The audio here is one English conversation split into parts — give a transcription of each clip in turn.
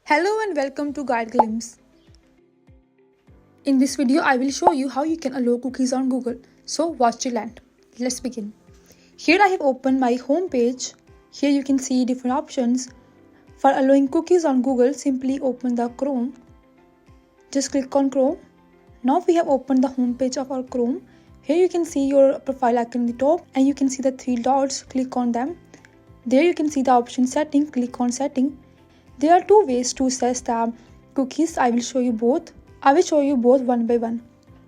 Hello and welcome to Guide Glimpse. In this video, I will show you how you can allow cookies on Google. So watch till end. Let's begin. Here I have opened my home page. Here you can see different options. For allowing cookies on Google, simply open the Chrome. Just click on Chrome. Now we have opened the home page of our Chrome. Here you can see your profile icon in the top and you can see the three dots. Click on them. There you can see the option setting. Click on setting. There are two ways to set the cookies. I will show you both. I will show you both one by one.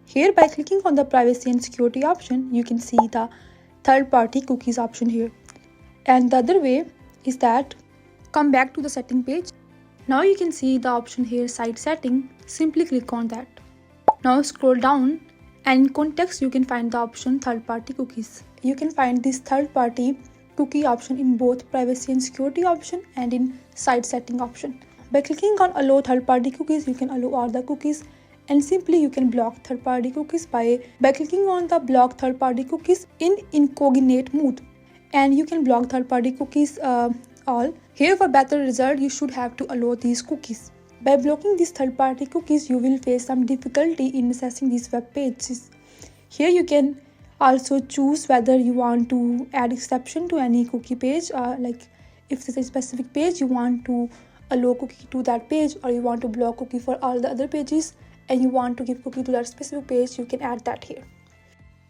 Here by clicking on the privacy and security option, you can see the third party cookies option here. And the other way is that come back to the setting page. Now you can see the option here site setting. Simply click on that. Now scroll down and in context you can find the option third party cookies. You can find this third party cookie option in both privacy and security option and in site setting option. By clicking on allow third party cookies, you can allow all the cookies and simply you can block third party cookies by clicking on the block third party cookies in incognito mode, and you can block third party cookies all. Here for better result you should have to allow these cookies. By blocking these third party cookies you will face some difficulty in accessing these web pages. Here you can also choose whether you want to add exception to any cookie page, like if there's a specific page you want to allow cookie to that page, or you want to block cookie for all the other pages and you want to give cookie to that specific page, you can add that here.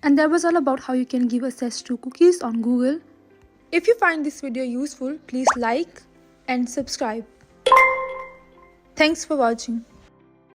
And that was all about how you can give access to cookies on Google. If you find this video useful, please like and subscribe. Thanks for watching.